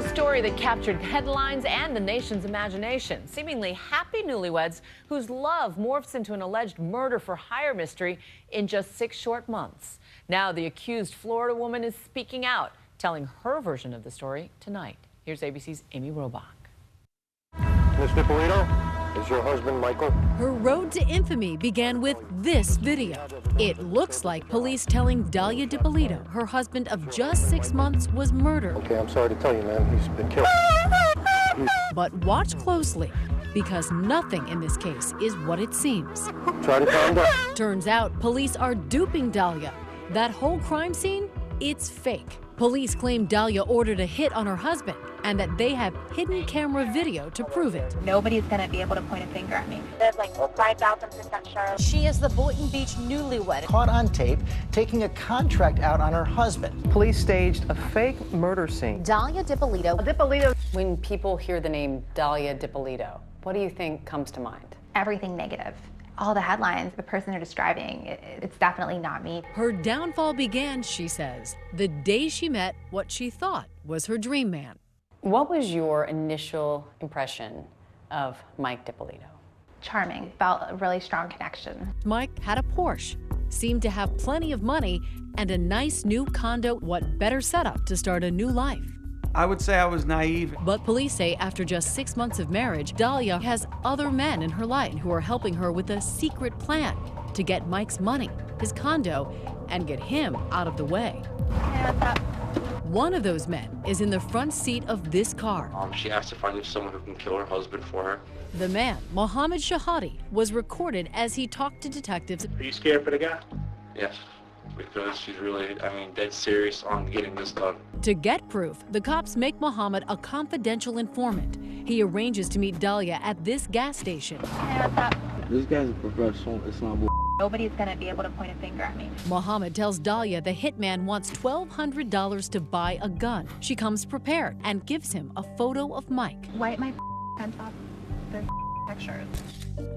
story that captured headlines and the nation's imagination. Seemingly happy newlyweds whose love morphs into an alleged murder-for-hire mystery in just 6 short months. Now the accused Florida woman is speaking out, telling her version of the story tonight. Here's ABC's Amy Robach. Ms. Dippolito, is your husband Michael? Her road to infamy began with this video. It looks like police telling Dalia Dippolito her husband of just 6 months was murdered. Okay, I'm sorry to tell you, man, he's been killed. But watch closely, because nothing in this case is what it seems. Try to calm down. Turns out police are duping Dalia. That whole crime scene, it's fake. Police claim Dalia ordered a hit on her husband and that they have hidden camera video to prove it. Nobody's going to be able to point a finger at me. There's like 5,000% sure. She is the Boynton Beach newlywed. Caught on tape taking a contract out on her husband. Police staged a fake murder scene. Dalia Dippolito. When people hear the name Dalia Dippolito, what do you think comes to mind? Everything negative. All the headlines, the person they're describing, it's definitely not me. Her downfall began, she says, the day she met what she thought was her dream man. What was your initial impression of Mike Dippolito? Charming, felt a really strong connection. Mike had a Porsche, seemed to have plenty of money, and a nice new condo. What better setup to start a new life? I would say I was naive. But police say after just 6 months of marriage, Dalia has other men in her life who are helping her with a secret plan to get Mike's money, his condo, and get him out of the way. One of those men is in the front seat of this car. She asked if I knew someone who can kill her husband for her. The man, Mohammed Shahadi, was recorded as he talked to detectives. Are you scared for the guy? Yes, because she's really, dead serious on getting this done. To get proof, the cops make Mohammed a confidential informant. He arranges to meet Dalia at this gas station. This guy's a professional. It's not bull. Nobody's going to be able to point a finger at me. Mohammed tells Dalia the hitman wants $1,200 to buy a gun. She comes prepared and gives him a photo of Mike. Wipe my pants off the pictures.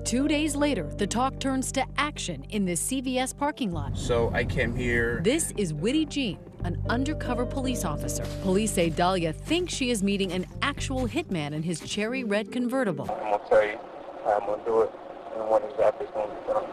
2 days later, the talk turns to action in the CVS parking lot. So I came here. This is Witty Jean, an undercover police officer. Police say Dalia thinks she is meeting an actual hitman in his cherry red convertible. I'm going to tell you how I'm going to do it and what exactly is going to be done.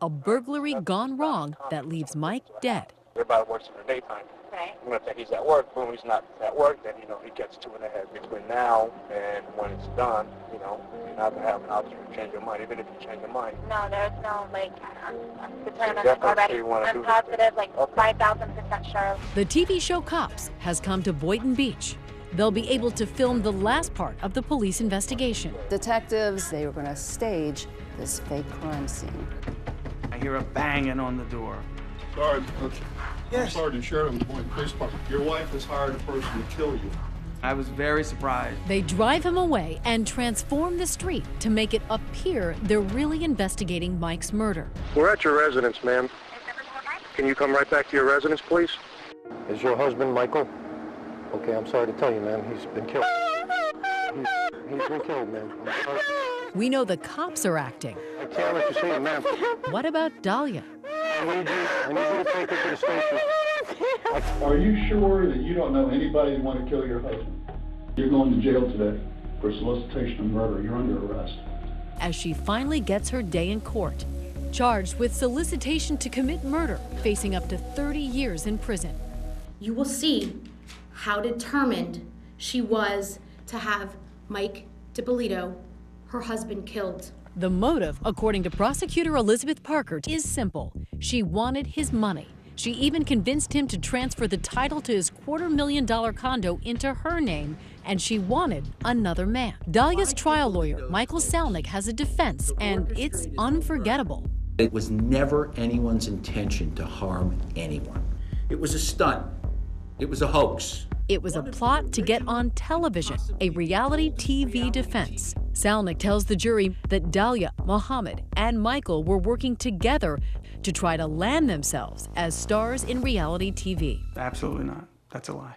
A burglary gone wrong that leaves Mike dead. Everybody works in the daytime. Right. I'm going to think he's at work. When he's not at work, then, he gets 2 and a half between now and when it's done, you're not going to have an option to change your mind, even if you change your mind. No, there's no, I'm determined Definitely already. I'm positive, 5,000% sure. The TV show Cops has come to Boynton Beach. They'll be able to film the last part of the police investigation. Detectives, they were going to stage this fake crime scene. I hear a banging on the door. Sergeant, Yes. Sergeant Sheridan, Boynton Police Department. Your wife has hired a person to kill you. I was very surprised. They drive him away and transform the street to make it appear they're really investigating Mike's murder. We're at your residence, ma'am. Can you come right back to your residence, please? Is your husband Michael? Okay, I'm sorry to tell you, man, he's been killed. He's been killed, man. I'm sorry. We know the cops are acting. I can't let you see him, ma'am. What about Dalia? I need you to take her to the station. Are you sure that you don't know anybody who want to kill your husband? You're going to jail today for solicitation of murder. You're under arrest. As she finally gets her day in court, charged with solicitation to commit murder, facing up to 30 years in prison. You will see how determined she was to have Mike Dippolito, her husband, killed. The motive, according to prosecutor Elizabeth Parker, is simple. She wanted his money. She even convinced him to transfer the title to his $250,000 condo into her name, and she wanted another man. Dalia's trial lawyer, Michael Salnick, has a defense, and it's unforgettable. It was never anyone's intention to harm anyone. It was a stunt. It was a hoax. It was a plot to get on television, a reality TV defense. Salnick tells the jury that Dalia, Mohammed, and Michael were working together to try to land themselves as stars in reality TV. Absolutely not. That's a lie.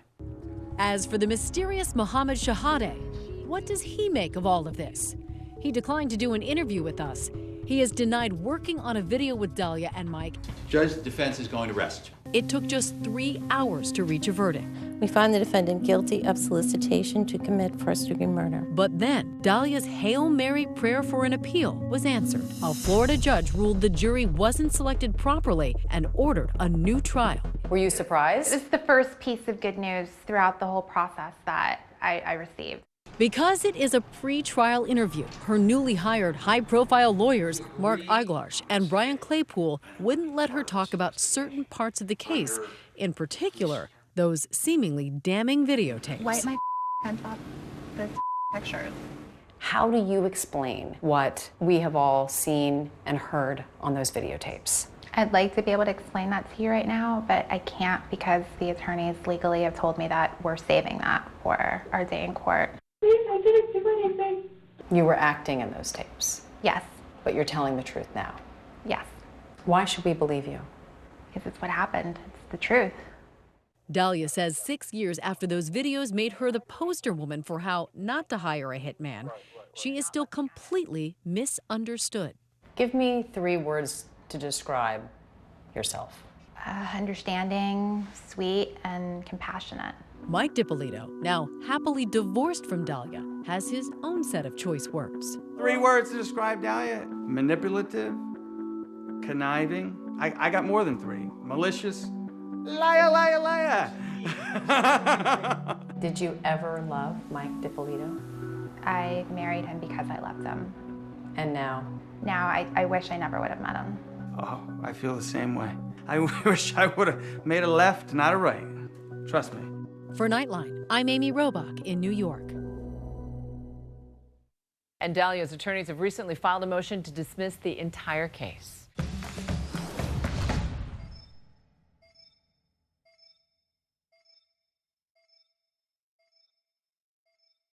As for the mysterious Mohammed Shahadi, what does he make of all of this? He declined to do an interview with us. He has denied working on a video with Dalia and Mike. Judge, the defense is going to rest. It took just 3 hours to reach a verdict. We find the defendant guilty of solicitation to commit first-degree murder. But then, Dalia's Hail Mary prayer for an appeal was answered. A Florida judge ruled the jury wasn't selected properly and ordered a new trial. Were you surprised? This is the first piece of good news throughout the whole process that I received. Because it is a pre-trial interview, her newly hired high-profile lawyers, Mark Eiglarsh and Brian Claypool, wouldn't let her talk about certain parts of the case, in particular, those seemingly damning videotapes. Wipe my hands off this pictures. How do you explain what we have all seen and heard on those videotapes? I'd like to be able to explain that to you right now, but I can't because the attorneys legally have told me that we're saving that for our day in court. I didn't do anything. You were acting in those tapes, Yes, but you're telling the truth now. yes, Why should we believe you? because it's what happened. It's the truth. Dalia says 6 years after those videos made her the poster woman for how not to hire a hitman, she is still completely misunderstood. Give me 3 words to describe yourself. Understanding, sweet, and compassionate. Mike Dippolito, now happily divorced from Dalia, has his own set of choice words. 3 words to describe Dalia: manipulative, conniving. I got more than 3. Malicious, liar, liar, liar. Did you ever love Mike Dippolito? I married him because I loved him. And now? Now I wish I never would have met him. Oh, I feel the same way. I wish I would have made a left, not a right. Trust me. For Nightline, I'm Amy Robach in New York. And Dalia's attorneys have recently filed a motion to dismiss the entire case.